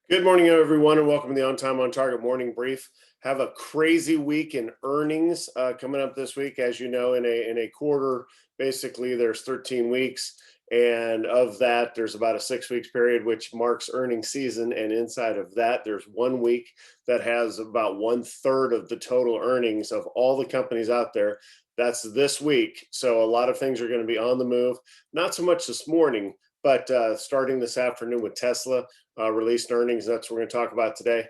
Good morning, everyone, and welcome to the On Time On Target Morning Brief. Have a crazy week in earnings coming up this week. As you know, in a quarter, basically there's 13 weeks, and of that, there's about a 6 weeks period which marks earnings season. And inside of that, there's 1 week that has about 1/3 of the total earnings of all the companies out there. That's this week. So a lot of things are going to be on the move. Not so much this morning, but starting this afternoon with Tesla released earnings. That's what we're going to talk about today.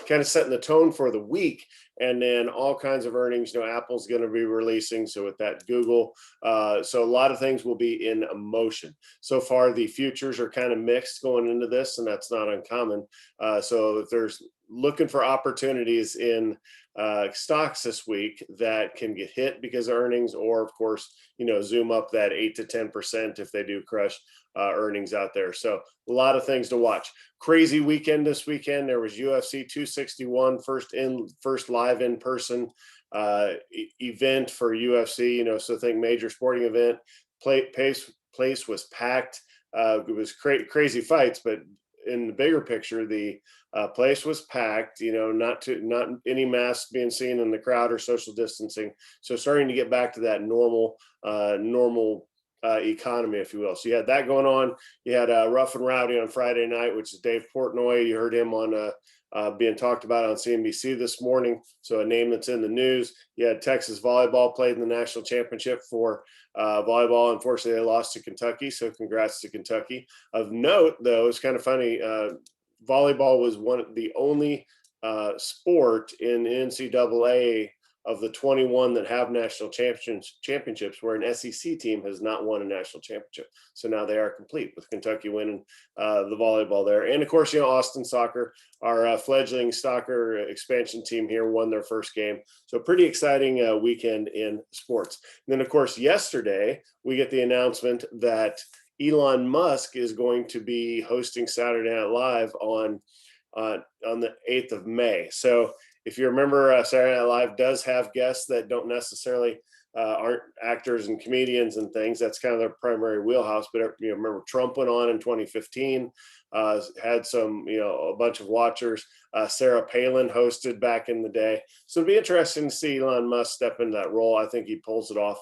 Kind of setting the tone for the week, and then all kinds of earnings. Apple's going to be releasing, so with that, Google. So a lot of things will be in motion. So far, the futures are kind of mixed going into this, and that's not uncommon. So if there's looking for opportunities in stocks this week that can get hit because of earnings, or of course, zoom up that 8 to 10% if they do crush earnings out there. So a lot of things to watch. Crazy weekend this weekend. There was UFC 261, first live in person event for UFC. So think major sporting event. Place was packed. It was crazy fights, but in the bigger picture, the place was packed. Not any masks being seen in the crowd or social distancing. So starting to get back to that normal economy, if you will. So you had that going on. You had Rough and Rowdy on Friday night, which is Dave Portnoy. You heard him on being talked about on CNBC this morning. So a name that's in the news. You had Texas volleyball played in the national championship for volleyball. Unfortunately, they lost to Kentucky. So congrats to Kentucky. Of note, though, it's kind of funny. Volleyball was the only sport in NCAA of the 21 that have national championships where an SEC team has not won a national championship. So now they are complete with Kentucky winning the volleyball there. And of course, Austin Soccer, our fledgling soccer expansion team here, won their first game. So pretty exciting weekend in sports. And then of course, yesterday we get the announcement that Elon Musk is going to be hosting Saturday Night Live on the 8th of May. So if you remember, Saturday Night Live does have guests that don't necessarily aren't actors and comedians and things. That's kind of their primary wheelhouse. But remember Trump went on in 2015, had some, a bunch of watchers. Sarah Palin hosted back in the day. So it'd be interesting to see Elon Musk step into that role. I think he pulls it off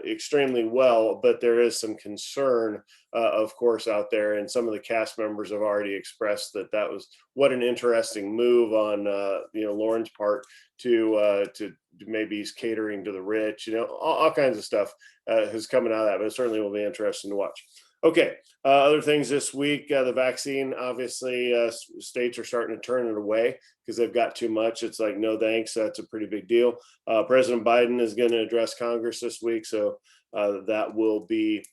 extremely well, but there is some concern, of course, out there. And some of the cast members have already expressed that was what an interesting move on, Lauren's part to maybe he's catering to the rich, all kinds of stuff is coming out of that, but it certainly will be interesting to watch. Okay, other things this week, the vaccine, obviously states are starting to turn it away because they've got too much. It's like, no thanks, that's a pretty big deal. President Biden is going to address Congress this week, so that will be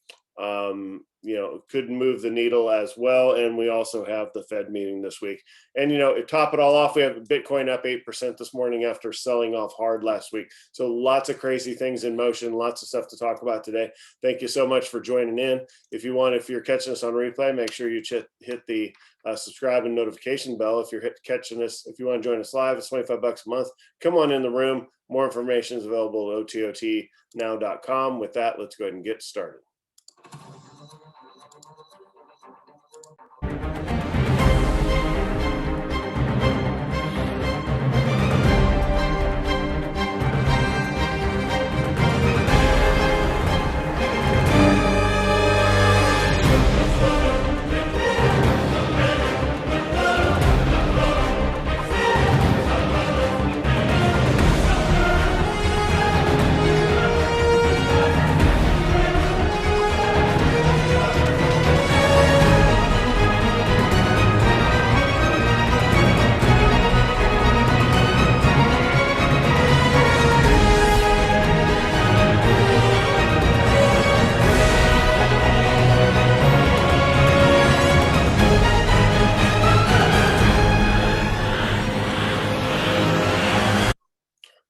could move the needle as well. And we also have the Fed meeting this week. And, to top it all off, we have Bitcoin up 8% this morning after selling off hard last week. So lots of crazy things in motion, lots of stuff to talk about today. Thank you so much for joining in. If you're catching us on replay, make sure you hit the subscribe and notification bell. If you're catching us, if you want to join us live, it's $25 a month. Come on in the room. More information is available at OTOTnow.com. With that, let's go ahead and get started.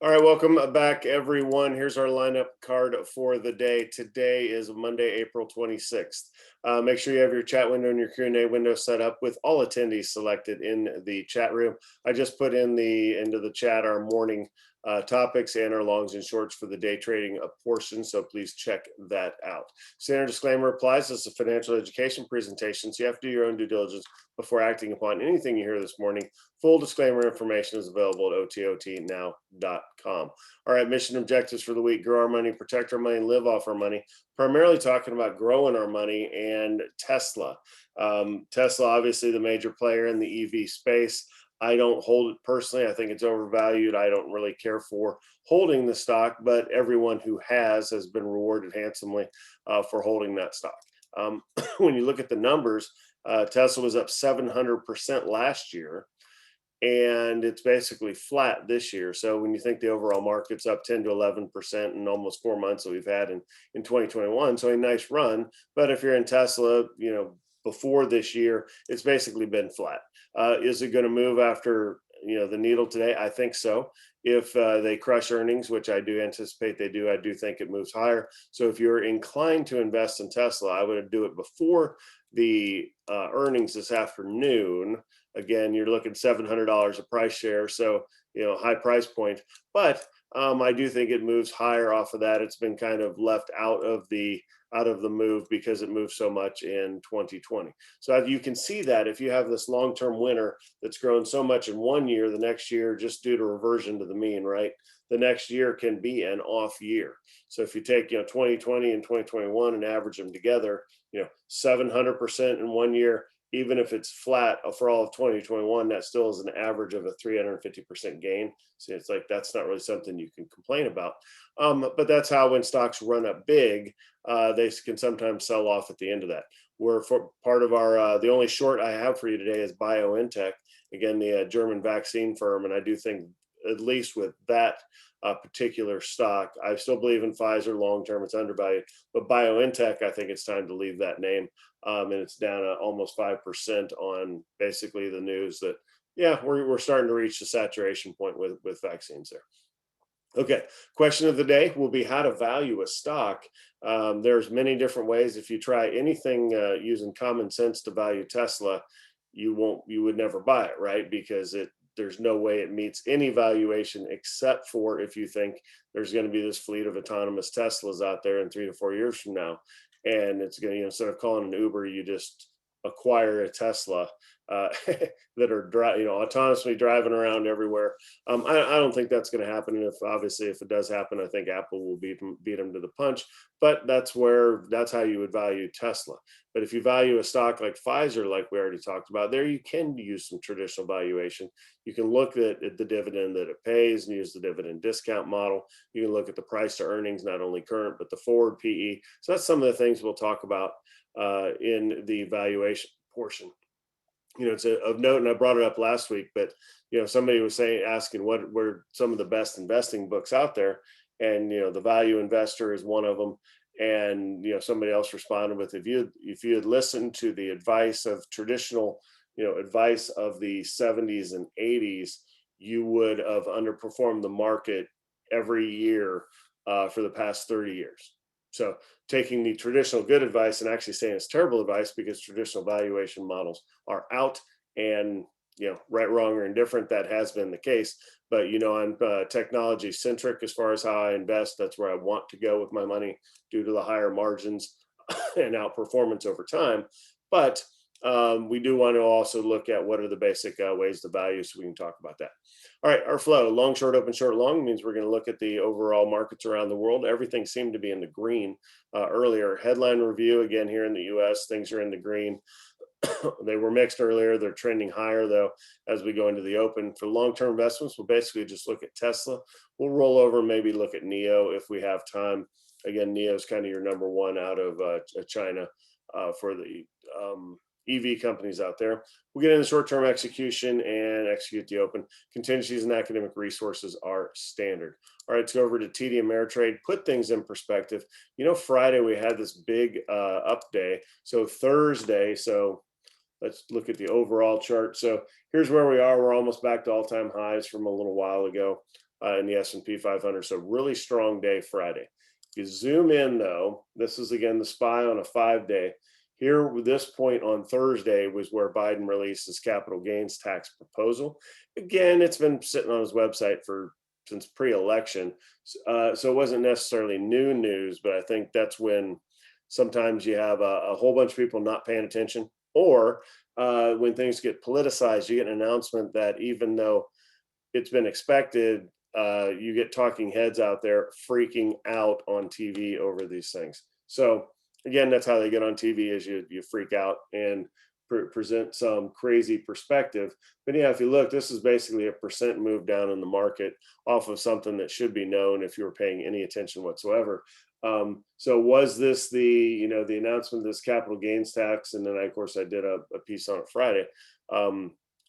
All right, welcome back, everyone. Here's our lineup card for the day. Today is Monday, April 26th. Make sure you have your chat window and your Q&A window set up with all attendees selected in the chat room. I just put into the chat our morning topics and our longs and shorts for the day trading portion. So please check that out. Standard disclaimer applies. This is a financial education presentation, so you have to do your own due diligence before acting upon anything you hear this morning. Full disclaimer information is available at ototnow.com. All right, mission objectives for the week: grow our money, protect our money, and live off our money. Primarily talking about growing our money and Tesla. Tesla, obviously the major player in the EV space. I don't hold it personally. I think it's overvalued. I don't really care for holding the stock, but everyone who has been rewarded handsomely for holding that stock. When you look at the numbers, Tesla was up 700% last year, and it's basically flat this year. So when you think the overall market's up 10 to 11% in almost 4 months that we've had in 2021, so a nice run. But if you're in Tesla, before this year, it's basically been flat. Is it going to move after the needle today? I think so. If they crush earnings, which I do anticipate they do, I do think it moves higher. So if you're inclined to invest in Tesla, I would do it before the earnings this afternoon. Again, you're looking $700 a price share, so high price point. But I do think it moves higher off of that. It's been kind of left out of the move because it moved so much in 2020. So you can see that if you have this long-term winner that's grown so much in 1 year, the next year, just due to reversion to the mean, right? The next year can be an off year. So if you take 2020 and 2021 and average them together, 700% in 1 year, even if it's flat for all of 2021, that still is an average of a 350% gain. So it's like, that's not really something you can complain about. But that's how when stocks run up big, they can sometimes sell off at the end of that. We're for part of our, the only short I have for you today is BioNTech, again, the German vaccine firm. And I do think, at least with that particular stock, I still believe in Pfizer long-term, it's undervalued, but BioNTech, I think it's time to leave that name. And it's down almost 5% on basically the news that, we're starting to reach the saturation point with vaccines there. Okay, question of the day will be how to value a stock. There's many different ways. If you try anything using common sense to value Tesla, you would never buy it, right? Because there's no way it meets any valuation except for if you think there's going to be this fleet of autonomous Teslas out there in 3 to 4 years from now. And it's going to, instead of calling an Uber, you just acquire a Tesla that are autonomously driving around everywhere. I don't think that's going to happen. And if it does happen, I think Apple will beat them to the punch. But that's how you would value Tesla. But if you value a stock like Pfizer, like we already talked about, there you can use some traditional valuation. You can look at the dividend that it pays and use the dividend discount model. You can look at the price to earnings, not only current, but the forward PE. So that's some of the things we'll talk about in the valuation portion. It's of note, and I brought it up last week, but somebody was asking what were some of the best investing books out there, and the Value Investor is one of them. And somebody else responded with, if you had listened to the advice of traditional advice of the 70s and 80s, you would have underperformed the market every year for the past 30 years. So taking the traditional good advice and actually saying it's terrible advice because traditional valuation models are out, and right, wrong, or indifferent, that has been the case. But I'm technology centric as far as how I invest. That's where I want to go with my money due to the higher margins and outperformance over time. But we do want to also look at what are the basic ways to value, so we can talk about that. All right, our flow: long, short, open, short, long means we're going to look at the overall markets around the world. Everything seemed to be in the green earlier. Headline review, again, here in the US, things are in the green. They were mixed earlier. They're trending higher, though, as we go into the open. For long-term investments, we'll basically just look at Tesla. We'll roll over, maybe look at NIO if we have time. Again, NIO is kind of your number one out of China for the EV companies out there. We'll get into short-term execution and execute the open. Contingencies and academic resources are standard. All right, let's go over to TD Ameritrade, put things in perspective. Friday we had this big up day. So Thursday, let's look at the overall chart. So here's where we are. We're almost back to all-time highs from a little while ago in the S&P 500. So really strong day Friday. If you zoom in, though, this is, again, the SPY on a 5-day. Here, this point on Thursday was where Biden released his capital gains tax proposal. Again, it's been sitting on his website for since pre-election. So it wasn't necessarily new news, but I think that's when sometimes you have a whole bunch of people not paying attention, or when things get politicized, you get an announcement that even though it's been expected, you get talking heads out there freaking out on TV over these things. So again, that's how they get on TV, is you freak out and present some crazy perspective. But yeah, if you look, this is basically a percent move down in the market off of something that should be known if you were paying any attention whatsoever. So was this the announcement of this capital gains tax? And then of course I did a piece on it Friday.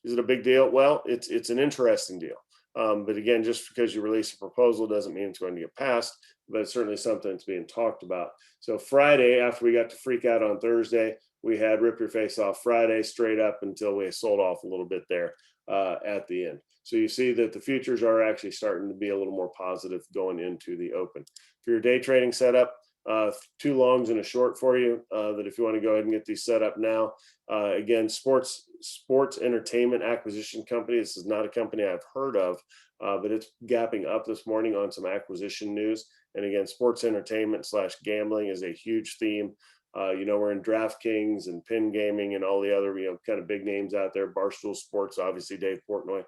Is it a big deal? Well, it's an interesting deal. But again, just because you release a proposal doesn't mean it's going to get passed, but it's certainly something that's being talked about. So Friday, after we got to freak out on Thursday, we had rip your face off Friday straight up until we sold off a little bit there at the end. So you see that the futures are actually starting to be a little more positive going into the open. For your day trading setup, 2 longs and a short for you, that if you want to go ahead and get these set up now. Again, sports entertainment acquisition company. This is not a company I've heard of, but it's gapping up this morning on some acquisition news. And again, sports entertainment / gambling is a huge theme. We're in DraftKings and Pin Gaming and all the other, kind of big names out there. Barstool Sports, obviously Dave Portnoy,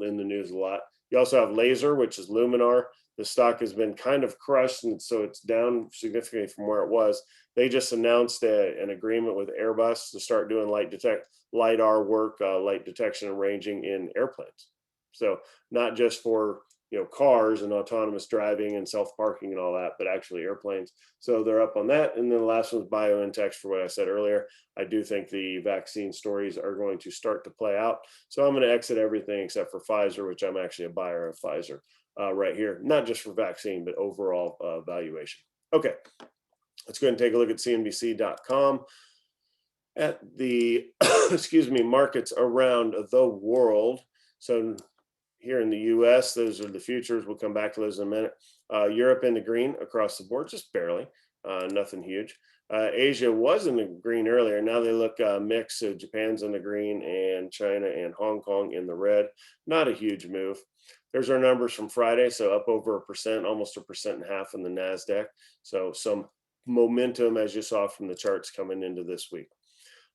in the news a lot. You also have Laser, which is Luminar. The stock has been kind of crushed, and so it's down significantly from where it was. They just announced an agreement with Airbus to start doing LiDAR work, light detection and ranging in airplanes. So not just for cars and autonomous driving and self-parking and all that, but actually airplanes. So they're up on that. And then the last one's BioNTech, for what I said earlier. I do think the vaccine stories are going to start to play out. So I'm going to exit everything except for Pfizer, which I'm actually a buyer of Pfizer right here, not just for vaccine, but overall valuation. Okay, let's go ahead and take a look at CNBC.com at the, markets around the world. So here in the US, those are the futures. We'll come back to those in a minute. Europe in the green across the board, just barely, nothing huge. Asia was in the green earlier. Now they look mixed. So Japan's in the green and China and Hong Kong in the red. Not a huge move. There's our numbers from Friday. So up over 1%, almost 1.5% in the NASDAQ. So some momentum, as you saw from the charts, coming into this week.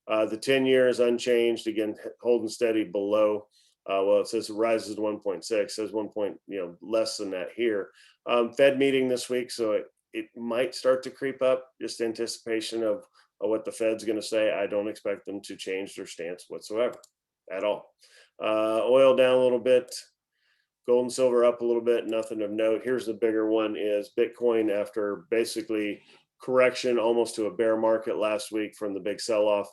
The 10-year is unchanged, again, holding steady below. It says it rises to 1.6, says 1 point, less than that here. Fed meeting this week, so it might start to creep up, just anticipation of what the Fed's going to say. I don't expect them to change their stance whatsoever at all. Oil down a little bit, gold and silver up a little bit, nothing of note. Here's the bigger one, is Bitcoin, after basically correction almost to a bear market last week from the big sell-off,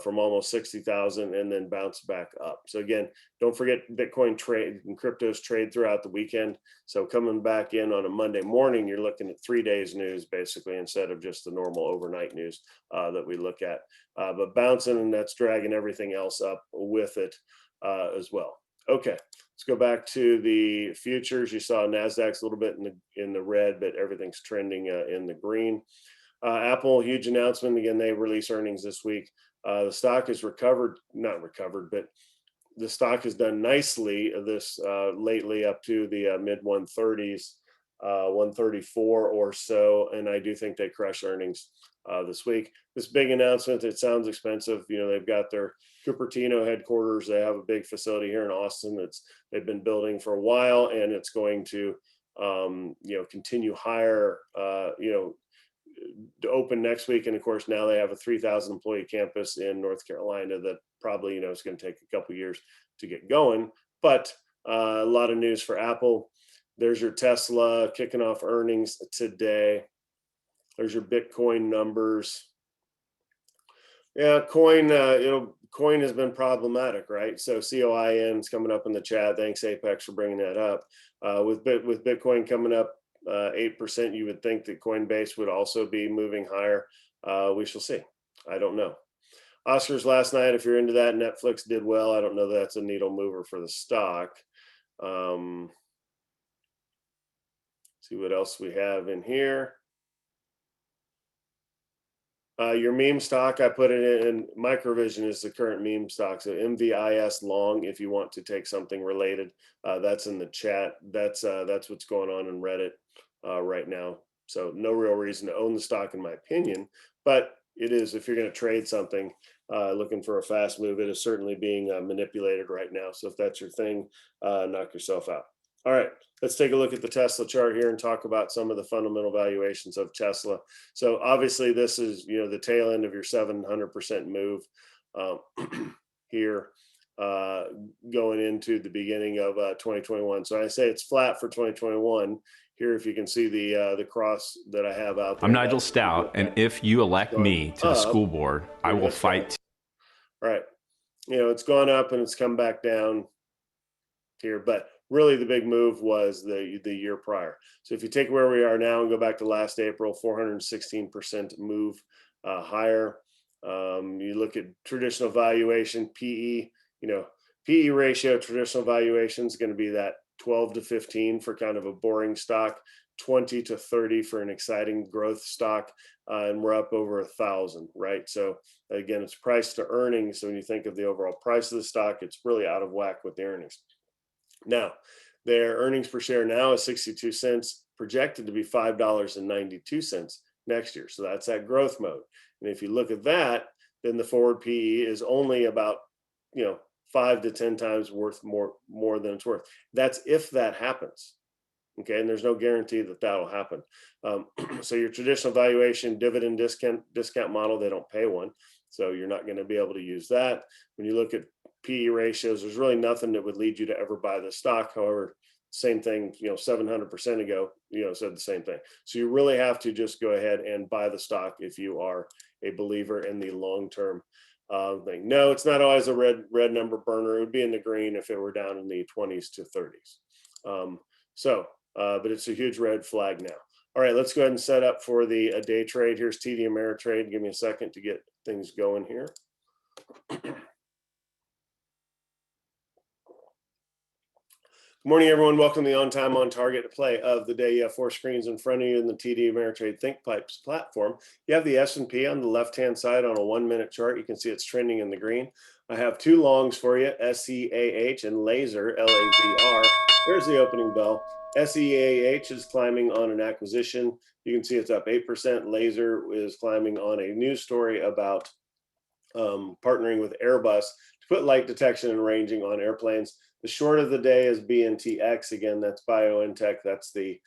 from almost 60,000, and then bounce back up. So again, don't forget Bitcoin trade and cryptos trade throughout the weekend. So coming back in on a Monday morning, you're looking at 3 days news basically, instead of just the normal overnight news that we look at. But bouncing, and that's dragging everything else up with it as well. Okay, let's go back to the futures. You saw Nasdaq's a little bit in the red, but everything's trending in the green. Apple, huge announcement. Again, they release earnings this week. The stock has not recovered, but the stock has done nicely this lately, up to the mid 130s, 134 or so. And I do think they crush earnings this week. This big announcement, it sounds expensive. They've got their Cupertino headquarters. They have a big facility here in Austin they've been building for a while, and it's going to continue higher, to open next week. And of course, now they have a 3,000 employee campus in North Carolina that probably, it's going to take a couple years to get going. But a lot of news for Apple. There's your Tesla kicking off earnings today. There's your Bitcoin numbers. Yeah, coin has been problematic, right? So COIN is coming up in the chat. Thanks, Apex, for bringing that up. With Bitcoin coming up 8%, you would think that Coinbase would also be moving higher. We shall see. I don't know. Oscars last night, if you're into that, Netflix did well. I don't know that that's a needle mover for the stock. See what else we have in here. Your meme stock, I put it in Microvision is the current meme stock. So MVIS long, if you want to take something related, that's in the chat. That's what's going on in Reddit right now. So no real reason to own the stock, in my opinion, but it is, if you're going to trade something, looking for a fast move, it is certainly being manipulated right now. So if that's your thing, knock yourself out. All right, let's take a look at the Tesla chart here and talk about some of the fundamental valuations of Tesla. So obviously this is, the tail end of your 700% move here going into the beginning of 2021. So I say it's flat for 2021. Here, if you can see the cross that I have out there. I'm Nigel Stout, and if you elect me to the school board, I will fight. All right. It's gone up and it's come back down here, but really the big move was the year prior. So if you take where we are now and go back to last April, 416% move higher. You look at traditional valuation, PE, PE ratio, traditional valuation is going to be that 12 to 15 for kind of a boring stock, 20 to 30 for an exciting growth stock, and we're up over 1,000, right? So again, it's price to earnings. So when you think of the overall price of the stock, it's really out of whack with the earnings. Now, their earnings per share now is 62 cents, projected to be $5.92 next year. So that's that growth mode. And if you look at that, then the forward PE is only about, 5 to 10 times worth more than it's worth. That's if that happens. Okay, and there's no guarantee that that'll happen. So your traditional valuation dividend discount model, they don't pay one. So you're not going to be able to use that. When you look at PE ratios, there's really nothing that would lead you to ever buy the stock. However, same thing, 700% ago, said the same thing. So you really have to just go ahead and buy the stock if you are a believer in the long-term thing. No, it's not always a red number burner. It would be in the green if it were down in the 20s to 30s. But it's a huge red flag now. All right, let's go ahead and set up for the day trade. Here's TD Ameritrade. Give me a second to get things going here. Good morning, everyone. Welcome to the On Time, On Target play of the day. You have 4 screens in front of you in the TD Ameritrade ThinkPipes platform. You have the S&P on the left-hand side on a 1-minute chart. You can see it's trending in the green. I have 2 longs for you, SEAH and Laser, LAZR. There's the opening bell. SEAH is climbing on an acquisition. You can see it's up 8%. Laser is climbing on a news story about partnering with Airbus to put light detection and ranging on airplanes. The short of the day is BNTX. Again, that's BioNTech. That's the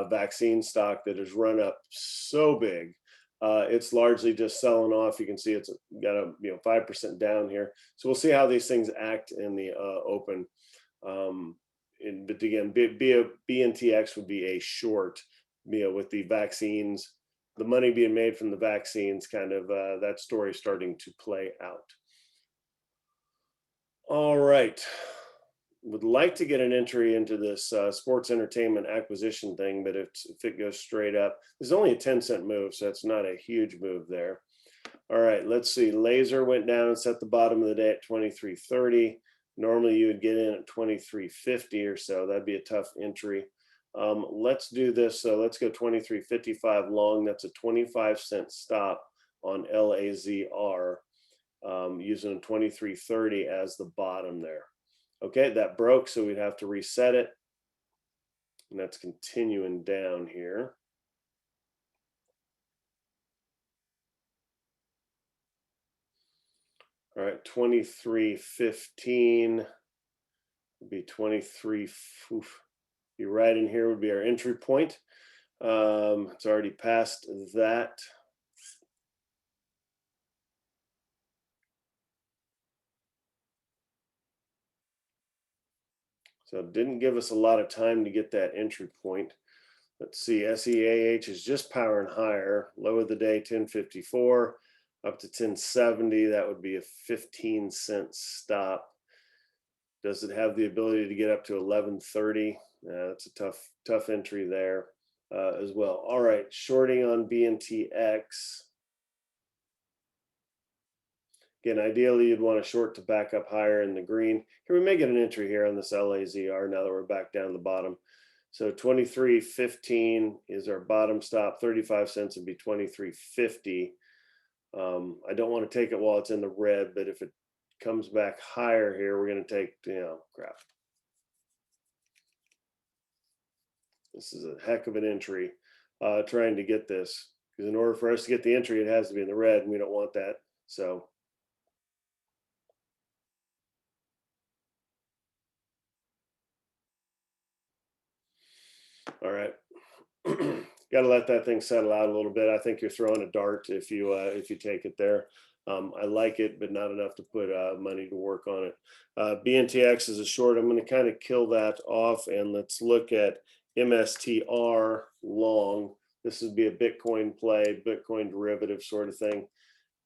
vaccine stock that has run up so big. It's largely just selling off. You can see it's got a 5% down here. So we'll see how these things act in the open. But again, BNTX would be a short, with the vaccines, the money being made from the vaccines, kind of that story starting to play out. All right. Would like to get an entry into this sports entertainment acquisition thing, but if it goes straight up, there's only a 10-cent move, so it's not a huge move there. All right, let's see. Laser went down and set the bottom of the day at 23.30. Normally you would get in at 23.50 or so. That'd be a tough entry. Let's do this. So let's go 23.55 long. That's a 25-cent stop on LAZR, using a 23.30 as the bottom there. Okay, that broke, so we'd have to reset it. And that's continuing down here. All right, 23.15 would be 23. Be right in here would be our entry point. It's already past that. So it didn't give us a lot of time to get that entry point. Let's see, SEAH is just powering higher. Low of the day, 1054, up to 1070. That would be a 15-cent stop. Does it have the ability to get up to 1130? That's a tough entry there as well. All right, shorting on BNTX. Again, ideally, you'd want to short to back up higher in the green. Here, we may get an entry here on this LAZR now that we're back down the bottom. So 23.15 is our bottom stop. 35 cents would be 23.50. I don't want to take it while it's in the red, but if it comes back higher here, we're going to take, crap. This is a heck of an entry, trying to get this, because in order for us to get the entry, it has to be in the red, and we don't want that. So all right. Got to let that thing settle out a little bit. I think you're throwing a dart if you take it there. I like it, but not enough to put money to work on it. BNTX is a short. I'm going to kind of kill that off, and let's look at MSTR long. This would be a Bitcoin play, Bitcoin derivative sort of thing.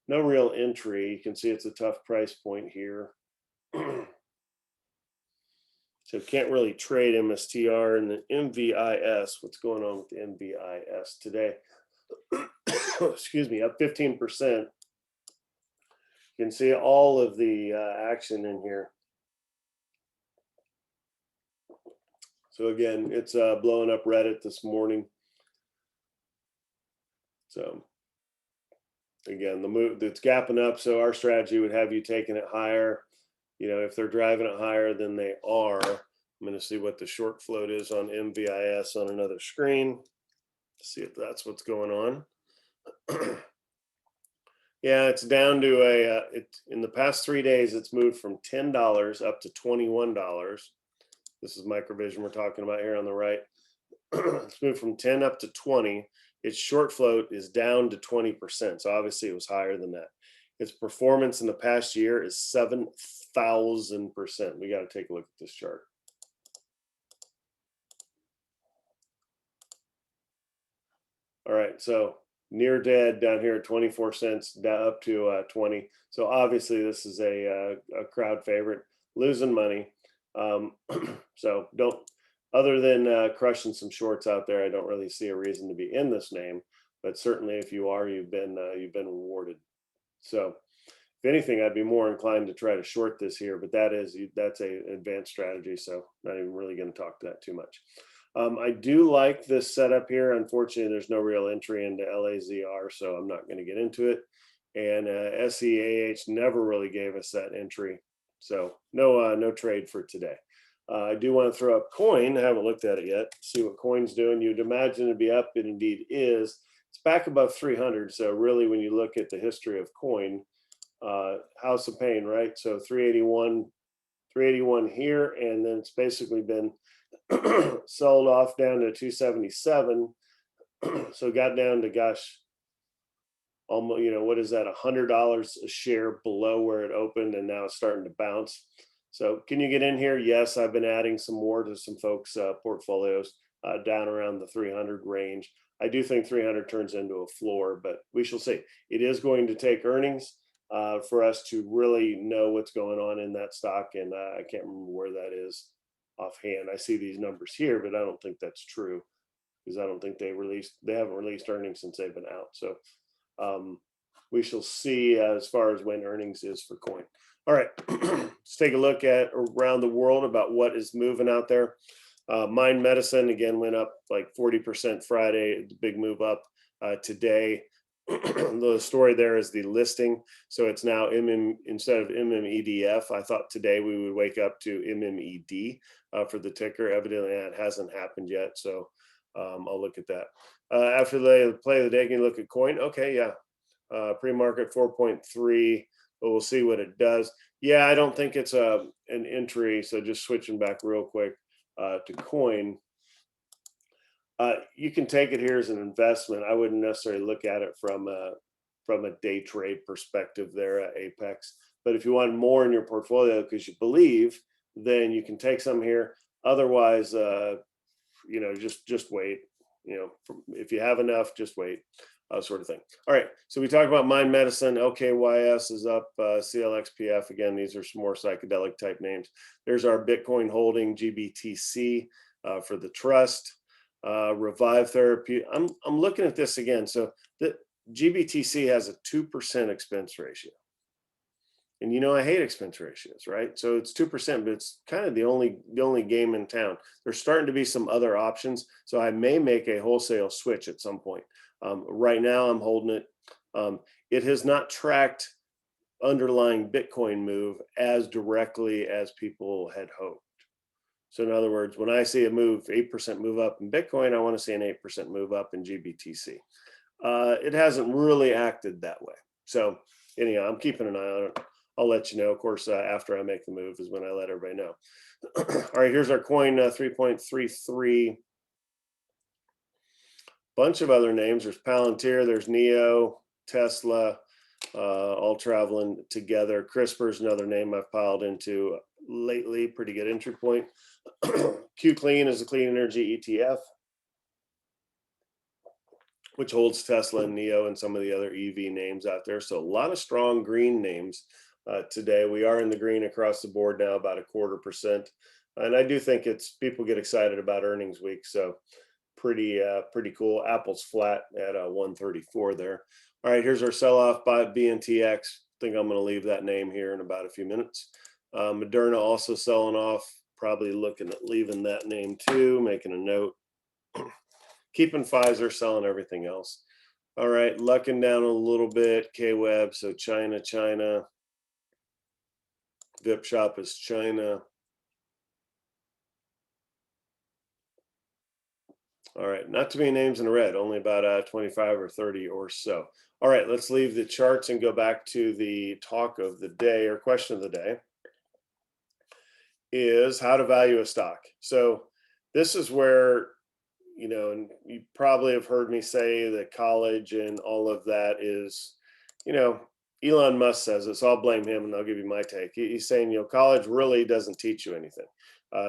No real entry. You can see it's a tough price point here. So can't really trade MSTR and the MVIS. What's going on with the MVIS today? Excuse me, up 15%. You can see all of the action in here. So again, it's blowing up Reddit this morning. So again, the move, it's gapping up. So our strategy would have you taking it higher. If they're driving it higher than they are. I'm going to see what the short float is on MVIS on another screen. See if that's what's going on. Yeah, it's down to in the past 3 days, it's moved from $10 up to $21. This is Microvision we're talking about here on the right. It's moved from 10 up to 20. Its short float is down to 20%. So obviously it was higher than that. Its performance in the past year is 7,000%. We got to take a look at this chart. All right, so near dead down here at 24 cents, down up to 20. So obviously this is a crowd favorite, losing money. So don't, other than crushing some shorts out there, I don't really see a reason to be in this name. But certainly, if you are, you've been rewarded. So, if anything, I'd be more inclined to try to short this here. But that's a advanced strategy. So, not even really going to talk to that too much. I do like this setup here. Unfortunately, there's no real entry into LAZR, so I'm not going to get into it. And SEAH never really gave us that entry. So, no trade for today. I do want to throw up coin. I haven't looked at it yet. See what coin's doing. You'd imagine it'd be up. It indeed is. It's back above 300. So really, when you look at the history of coin, house of pain, right? So 381 here, and then it's basically been sold off down to 277. So got down to, gosh, almost, what is that? $100 a share below where it opened, and now it's starting to bounce. So can you get in here? Yes, I've been adding some more to some folks' portfolios down around the 300 range. I do think 300 turns into a floor, but we shall see. It is going to take earnings for us to really know what's going on in that stock, and I can't remember where that is offhand. I see these numbers here, but I don't think that's true because I don't think they haven't released earnings since they've been out. So we shall see as far as when earnings is for coin. All right, let's take a look at around the world about what is moving out there. Mind Medicine, again, went up like 40% Friday, big move up today. The story there is the listing. So it's now instead of MMEDF. I thought today we would wake up to MMED for the ticker. Evidently, that hasn't happened yet. So I'll look at that. After the play of the day, can you look at coin? Okay, yeah. Pre-market 4.3. But we'll see what it does. Yeah, I don't think it's an entry. So just switching back real quick to coin. You can take it here as an investment. I wouldn't necessarily look at it from a day trade perspective there at Apex. But if you want more in your portfolio because you believe, then you can take some here. Otherwise, just wait. If you have enough, just wait. Sort of thing. All right, so we talked about Mind Medicine. LKYS is up. CLXPF, again, these are some more psychedelic type names. There's our Bitcoin holding, GBTC for the trust. Revive Therapy. I'm looking at this again. So the GBTC has a 2% expense ratio. And I hate expense ratios, right? So it's 2%, but it's kind of the only game in town. There's starting to be some other options. So I may make a wholesale switch at some point. Right now I'm holding it. it has not tracked underlying Bitcoin move as directly as people had hoped. So in other words, when I see a move, 8% move up in Bitcoin, I want to see an 8% move up in GBTC. It hasn't really acted that way. So anyhow, I'm keeping an eye on it. I'll let you know. Of course, after I make the move is when I let everybody know. All right, here's our coin 3.33. Bunch of other names. There's Palantir, there's Neo, Tesla, all traveling together. CRISPR's another name I've piled into lately. Pretty good entry point. Q Clean is a clean energy ETF, which holds Tesla and Neo and some of the other EV names out there. So a lot of strong green names today. We are in the green across the board now, about 0.25%. And I do think it's people get excited about earnings week. So pretty cool. Apple's flat at 134 there. All right, here's our sell-off by BNTX. Think I'm going to leave that name here in about a few minutes. Moderna also selling off. Probably looking at leaving that name too, making a note. Keeping Pfizer, selling everything else. All right, lucking down a little bit. K-Web, so China. VIP Shop is China. All right, not too many names in the red, only about 25 or 30 or so. All right, let's leave the charts and go back to the talk of the day or question of the day. Is how to value a stock. So this is where, and you probably have heard me say that college and all of that is, Elon Musk says it, so I'll blame him and I'll give you my take. He's saying, college really doesn't teach you anything.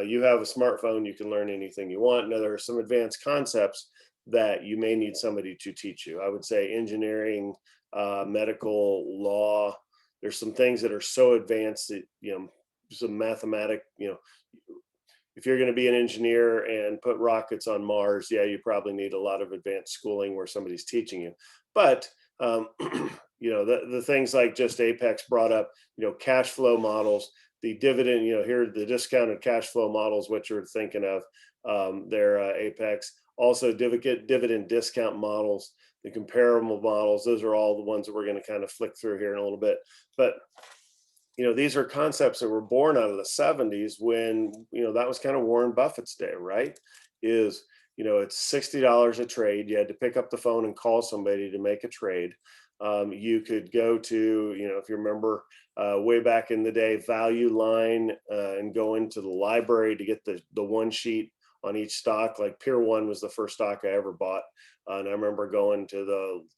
You have a smartphone, you can learn anything you want. Now, there are some advanced concepts that you may need somebody to teach you. I would say engineering, medical, law. There's some things that are so advanced that, some mathematic, if you're going to be an engineer and put rockets on Mars, yeah, you probably need a lot of advanced schooling where somebody's teaching you. But the things like just Apex brought up, cash flow models, the dividend, here are the discounted cash flow models, which you're thinking of, their Apex, also dividend discount models, the comparable models. Those are all the ones that we're going to kind of flick through here in a little bit. But these are concepts that were born out of the 70s when, that was kind of Warren Buffett's day, right? It's $60 a trade. You had to pick up the phone and call somebody to make a trade. You could go to, if you remember way back in the day, Value Line and go into the library to get the one sheet on each stock. Like Pier 1 was the first stock I ever bought. And I remember going to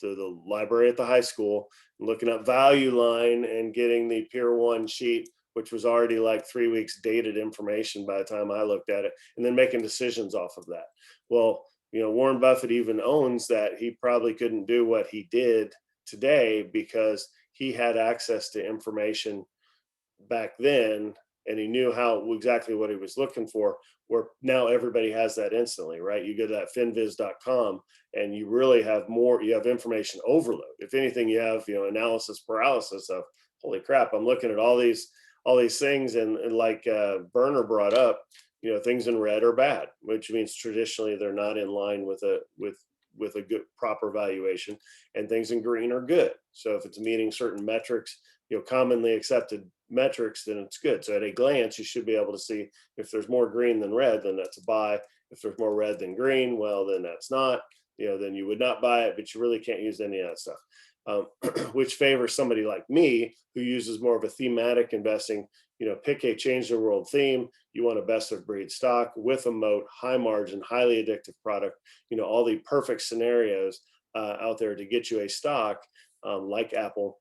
the library at the high school, looking up Value Line and getting the Pier 1 sheet, which was already like 3 weeks dated information by the time I looked at it, and then making decisions off of that. Well, Warren Buffett even owns that he probably couldn't do what he did today because he had access to information back then, and he knew exactly what he was looking for, where now everybody has that instantly, right? You go to that finviz.com and you really have more, you have information overload. If anything, you have, analysis paralysis of, holy crap, I'm looking at all these things. And like Berner brought up, things in red are bad, which means traditionally they're not in line with a good, proper valuation, and things in green are good. So if it's meeting certain metrics, commonly accepted metrics, then it's good. So at a glance, you should be able to see if there's more green than red, then that's a buy. If there's more red than green, well, then that's not, then you would not buy it, but you really can't use any of that stuff, which favors somebody like me who uses more of a thematic investing, pick a change the world theme. You want a best of breed stock with a moat, high margin, highly addictive product, all the perfect scenarios out there to get you a stock like Apple,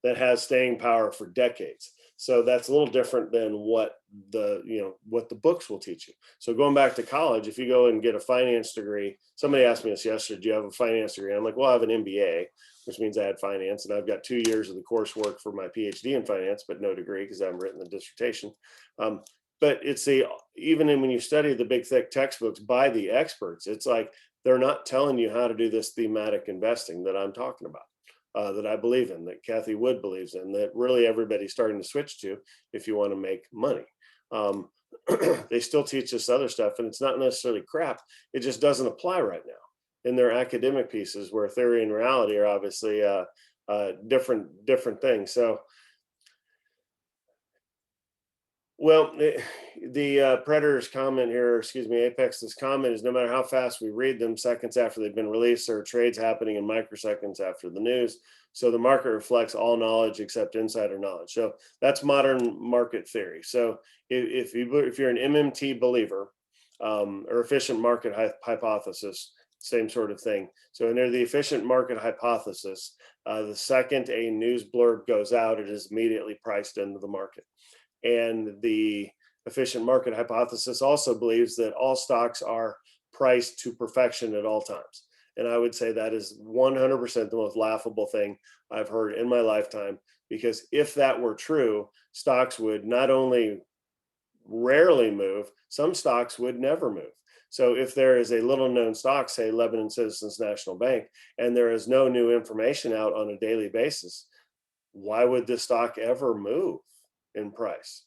that has staying power for decades. So that's a little different than what the books will teach you. So going back to college, if you go and get a finance degree, somebody asked me this yesterday, do you have a finance degree? I'm like, well, I have an MBA, which means I had finance, and I've got 2 years of the coursework for my PhD in finance, but no degree because I haven't written the dissertation. But it's even when you study the big thick textbooks by the experts, it's like they're not telling you how to do this thematic investing that I'm talking about. That I believe in, that Kathy Wood believes in, that really everybody's starting to switch to if you want to make money. They still teach this other stuff, and it's not necessarily crap. It just doesn't apply right now. in their academic pieces, where theory and reality are obviously different things. So, well, the Predator's comment here, excuse me, Apex's comment is, no matter how fast we read them, seconds after they've been released, there are trades happening in microseconds after the news. So the market reflects all knowledge except insider knowledge. So that's modern market theory. So if you're an MMT believer, or efficient market hypothesis, same sort of thing. So under the efficient market hypothesis, the second a news blurb goes out, it is immediately priced into the market. And the efficient market hypothesis also believes that all stocks are priced to perfection at all times. And I would say that is 100% the most laughable thing I've heard in my lifetime, because if that were true, stocks would not only rarely move, some stocks would never move. So if there is a little known stock, say Lebanon Citizens National Bank, and there is no new information out on a daily basis, why would this stock ever move in price?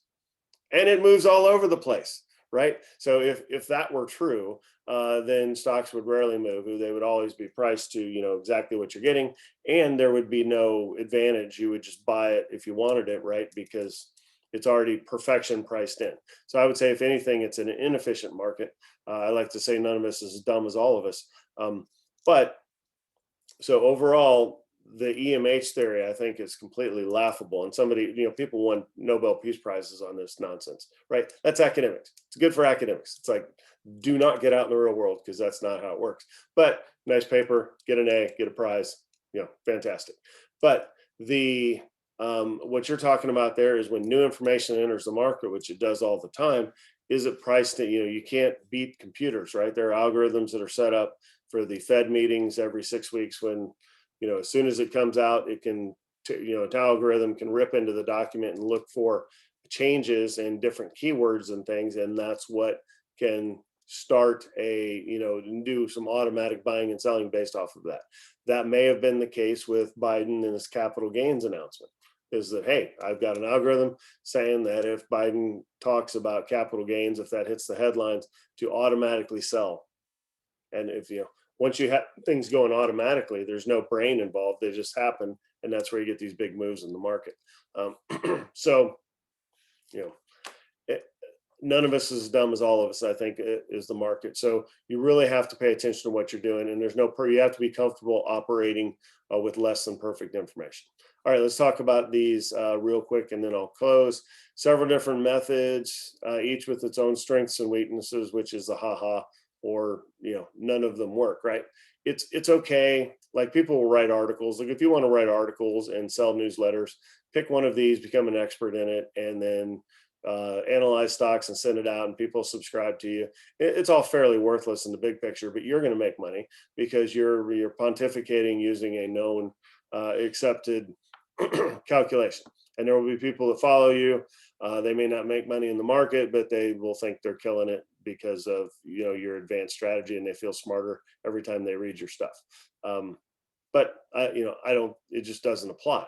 And it moves all over the place, right? So if that were true, then stocks would rarely move. They would always be priced to, exactly what you're getting, and there would be no advantage. You would just buy it if you wanted it, right? Because it's already perfection priced in. So I would say, if anything, it's an inefficient market. I like to say none of us is as dumb as all of us. But so overall, the EMH theory, I think, is completely laughable. And somebody, people won Nobel Peace Prizes on this nonsense, right? That's academics. It's good for academics. It's like, do not get out in the real world, because that's not how it works. But nice paper, get an A, get a prize, fantastic. But the what you're talking about there is, when new information enters the market, which it does all the time, is it priced that, you can't beat computers, right? There are algorithms that are set up for the Fed meetings every 6 weeks, when, as soon as it comes out, it can, an algorithm can rip into the document and look for changes and different keywords and things. And that's what can start and do some automatic buying and selling based off of that. That may have been the case with Biden and his capital gains announcement, is that, hey, I've got an algorithm saying that if Biden talks about capital gains, if that hits the headlines, to automatically sell. And if once you have things going automatically, there's no brain involved, they just happen, and that's where you get these big moves in the market. So none of us is as dumb as all of us, I think, is the market. So you really have to pay attention to what you're doing, and you have to be comfortable operating with less than perfect information. All right, let's talk about these real quick, and then I'll close. Several different methods, each with its own strengths and weaknesses, which is the haha, or none of them work, right? It's okay. Like, people will write articles. Like, if you want to write articles and sell newsletters, pick one of these, become an expert in it, and then analyze stocks and send it out, and people subscribe to you. It's all fairly worthless in the big picture, but you're going to make money because you're pontificating using a known accepted calculation. And there will be people that follow you. They may not make money in the market, but they will think they're killing it because of your advanced strategy, and they feel smarter every time they read your stuff. But I don't. It just doesn't apply.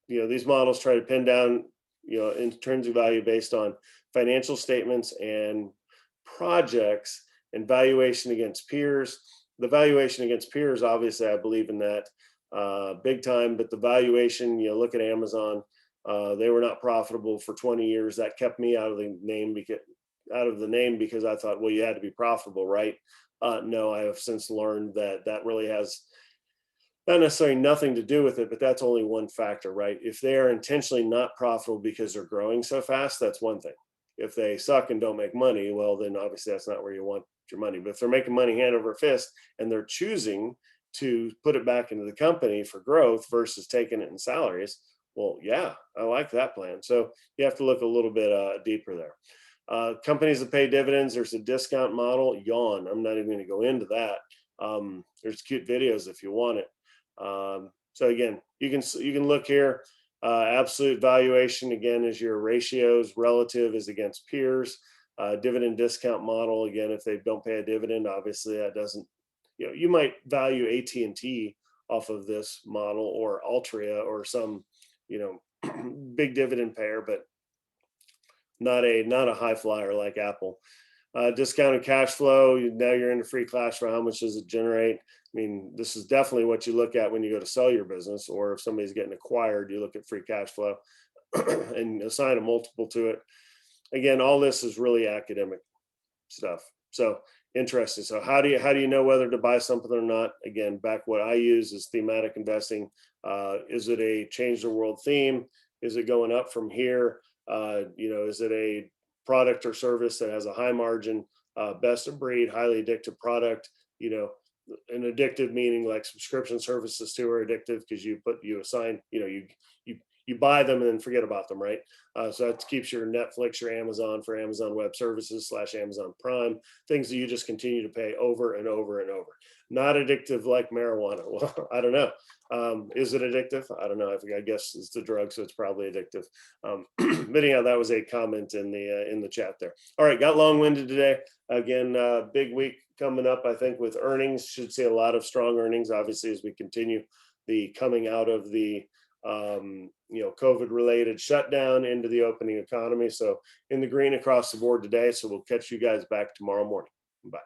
These models try to pin down intrinsic value based on financial statements and projects and valuation against peers. The valuation against peers, obviously, I believe in that big time. But the valuation, look at Amazon. They were not profitable for 20 years. That kept me out of the name because I thought, well, you had to be profitable, right? No, I have since learned that really has not necessarily nothing to do with it, but that's only one factor, right? If they are intentionally not profitable because they're growing so fast, that's one thing. If they suck and don't make money, well, then obviously that's not where you want your money. But if they're making money hand over fist, and they're choosing to put it back into the company for growth versus taking it in salaries, well, yeah, I like that plan. So you have to look a little bit deeper there. Companies that pay dividends, there's a discount model. Yawn. I'm not even going to go into that. There's cute videos if you want it. So again, you can look here. Absolute valuation, again, is your ratios. Relative is against peers. Dividend discount model, again, if they don't pay a dividend, obviously that doesn't. You might value AT&T off of this model, or Altria, or some big dividend payer, but not a high flyer like Apple. Discounted cash flow. Now you're into free cash flow. How much does it generate? I mean, this is definitely what you look at when you go to sell your business, or if somebody's getting acquired, you look at free cash flow and assign a multiple to it. Again, all this is really academic stuff. So interesting. So how do you know whether to buy something or not? Again, back what I use is thematic investing. Is it a change the world theme? Is it going up from here? Is it a product or service that has a high margin, best of breed, highly addictive product? An addictive meaning like subscription services too are addictive because you assign, you buy them and then forget about them, right? So that keeps your Netflix, your Amazon for Amazon Web Services / Amazon Prime, things that you just continue to pay over and over and over. Not addictive like marijuana. Well, I don't know. Is it addictive? I don't know. I guess it's the drug, so it's probably addictive. But anyhow, that was a comment in the chat there. All right, got long-winded today. Again, big week coming up, I think, with earnings. Should see a lot of strong earnings, obviously, as we continue the coming out of the COVID related shutdown into the opening economy. So in the green across the board today. So we'll catch you guys back tomorrow morning. Bye.